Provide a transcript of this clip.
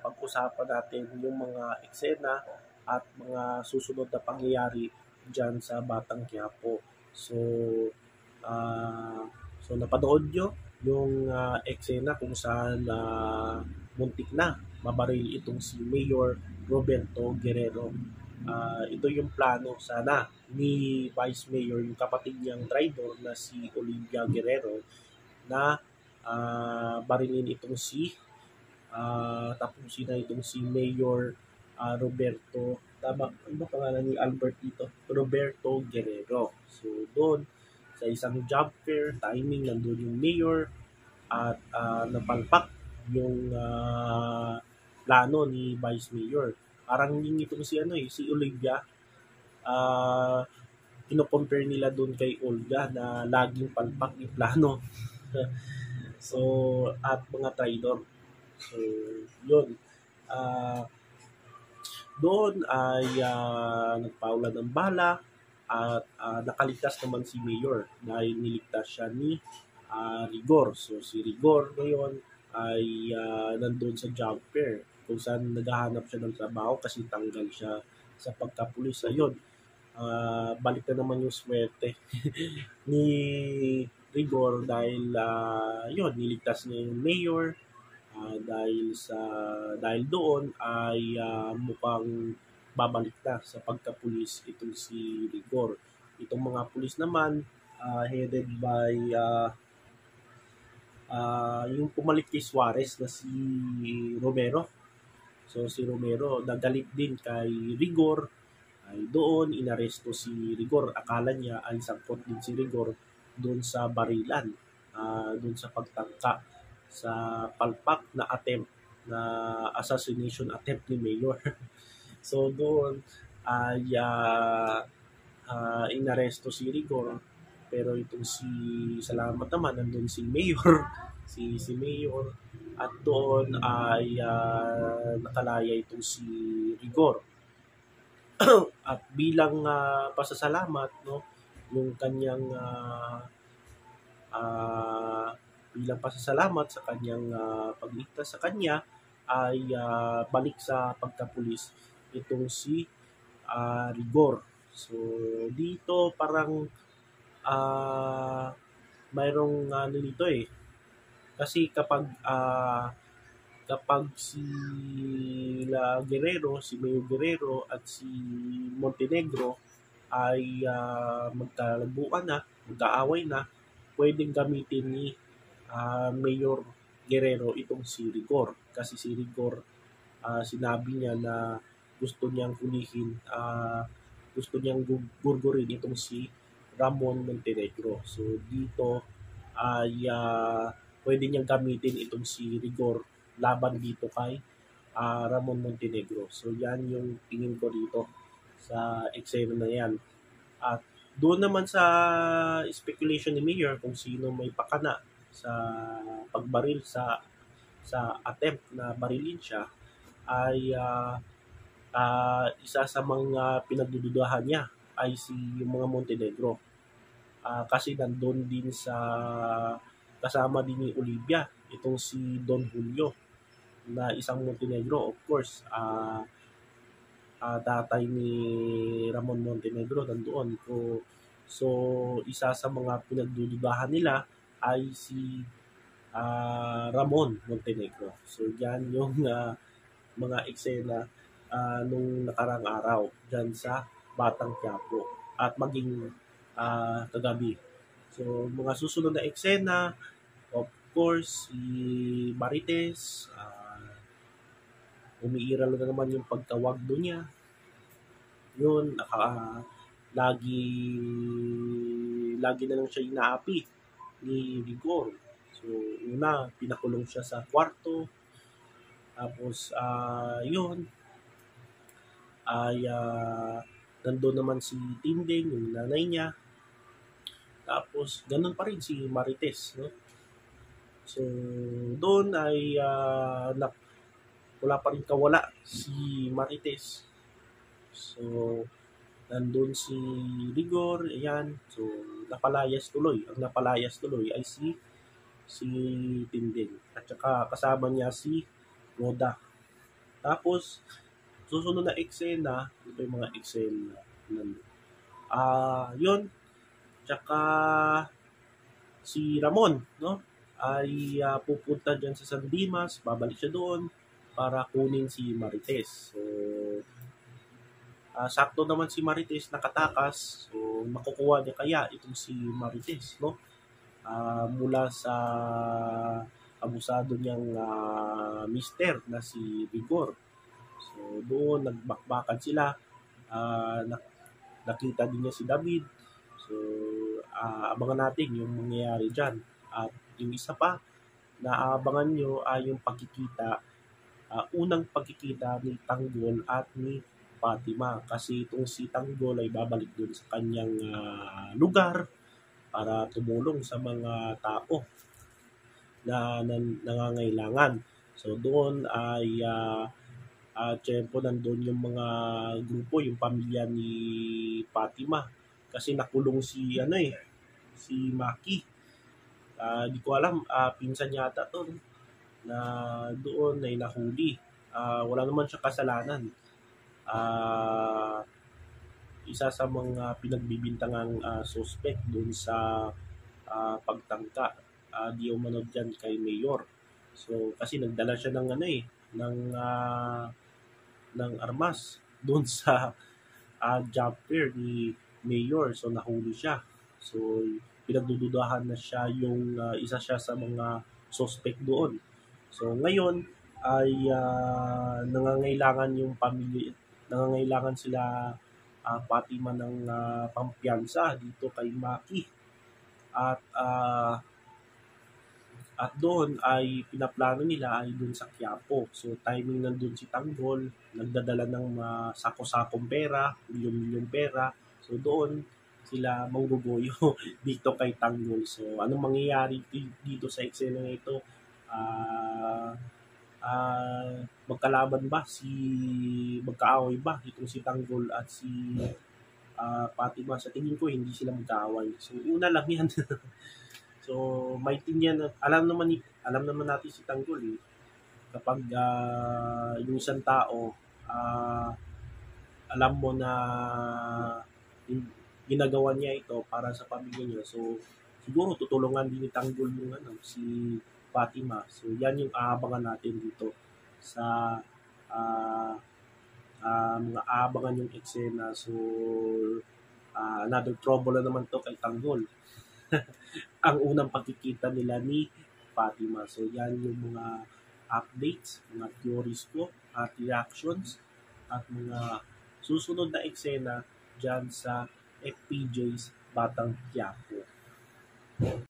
Pag-usapan natin yung mga eksena at mga susunod na pangyayari dyan sa Batang Quiapo. So, napanood nyo yung eksena kung saan muntik na mabaril itong si Mayor Roberto Guerrero. Ito yung plano sana ni Vice Mayor, yung kapatid niyang driver na si Olivia Guerrero, na barilin itong si tapusin na itong si Mayor Roberto, ano ba pangalan ni Albert dito? Roberto Guerrero. So doon, sa isang job fair, timing, nandun yung mayor at napalpak yung plano ni Vice Mayor. Parang yung itong si Olivia, kino-compare nila doon kay Olga na laging palpak yung plano. So, at mga traidor. So, yun. Doon ay nagpaulan ng bala at nakaligtas naman si Mayor dahil niligtas siya ni Rigor. So, si Rigor ngayon ay nandun sa job fair kung saan naghahanap siya ng trabaho kasi tanggal siya sa pagkapulis. Ayun, balik na naman yung swerte ni Rigor dahil yun, niligtas niya yung mayor. Dahil doon ay mukhang babalik na sa pagkapulis itong si Rigor. Itong mga pulis naman headed by yung pumalit kay Suarez na si Romero. So si Romero nagalit din kay Rigor, ay doon inaresto si Rigor. Akala niya ay sangkot din si Rigor doon sa barilan, doon sa pagtangka sa palpak na attempt na assassination attempt ni Mayor. So doon ay inaresto si Rigor, pero itong si salamat naman nandun si Mayor si Mayor, at doon ay nakalaya itong si Rigor. At bilang pasasalamat, no, yung kanyang bilang pasasalamat sa kanyang pagligtas sa kanya ay balik sa pagkapulis itong si Rigor. So dito parang mayroong dito kasi kapag si Guerrero, si Mayor Guerrero at si Montenegro ay magkalabuan na, mag-aaway na, pwedeng gamitin ni Mayor Guerrero itong si Rigor. Kasi si Rigor, sinabi niya na gusto niyang kulihin, gusto niyang gurgurin itong si Ramon Montenegro. So dito ay pwede niyang gamitin itong si Rigor laban dito kay Ramon Montenegro. So yan yung tingin ko dito sa eksena na yan. At doon naman sa speculation ni Mayor kung sino may pakana sa pagbaril sa attempt na barilin siya, ay isa sa mga pinagdududahan niya ay si yung mga Montenegro. Kasi nandun din sa kasama din ni Olivia itong si Don Julio na isang Montenegro, of course. Tatay ni Ramon Montenegro nandoon. So isa sa mga pinagdududahan nila ay si Ramon Montenegro. So yan yung mga eksena nung nakarang araw dyan sa Batang Quiapo at maging kagabi. So mga susunod na eksena, of course, si Marites, umiiral na naman yung pagkawagdo niya. Yun, lagi na lang siya inaapi ni Rigor. So, una, pinakulong siya sa kwarto. Tapos, yun, ay nandun naman si Tinding, yung nanay niya. Tapos, ganun pa rin si Marites, no? So, doon ay wala pa rin kawala si Marites. So, nandun si Rigor, ayan. So, napalayas tuloy. Ang napalayas tuloy ay si Tinding. At saka kasama niya si Roda. Tapos, susunod na eksena, ito yung mga eksena. Yun, tsaka si Ramon, no? Ay pupunta dyan sa San Dimas, babalik siya doon para kunin si Marites. So, sakto naman si Marites nakatakas. So, makukuha niya kaya itong si Marites, no? Mula sa abusado niyang mister na si Vigor. So, doon nagbakbakan sila. Nakita din niya si David. So, abangan natin yung mangyayari dyan. At yung isa pa, naabangan nyo ay yung pagkikita, unang pagkikita ni Tanggol at ni Fatima. Kasi itong si Tanggol ay babalik dun sa kanyang lugar para tumulong sa mga tao na nangangailangan. So doon ay syempre nandun yung mga grupo, yung pamilya ni Fatima. Kasi nakulong si si Maki. Di ko alam, pinsan yata to na doon ay nahuli. Wala naman siya kasalanan. Isa sa mga pinagbibintangang suspect doon sa pagtangka di umano dyan kay Mayor. So kasi nagdala siya ng ng armas doon sa job fair ni Mayor. So nahuli siya. So pinagdududahan na siya yung isa siya sa mga suspect doon. So ngayon ay nangangailangan yung pamilya, nangangailangan sila Fatima ng pampiyansa dito kay Maki. At doon ay pinaplano nila ay doon sa Quiapo. So timing nandun si Tanggol, nagdadala ng sako-sakong pera, milyon-milyong pera. So doon sila mangguguyo dito kay Tanggol. So anong mangyayari dito sa eksena ito? Magkalaban ba magkaaway ba itong si Tanggol at si Fatima? Sa tingin ko hindi sila magkaaway. So una lang yan. So, may yan. Alam naman natin si Tanggol kapag yung isang tao alam mo na ginagawa niya ito para sa pamilya niya. So, siguro tutulungan din ni Tanggol yung si Fatima. So, yan yung aabangan natin dito sa mga aabangan yung eksena. So, another trouble na naman to kay Tanggol. Ang unang pagkikita nila ni Fatima. So, yan yung mga updates, mga theories ko, at reactions, at mga susunod na eksena dyan sa FPJ's Batang Quiapo.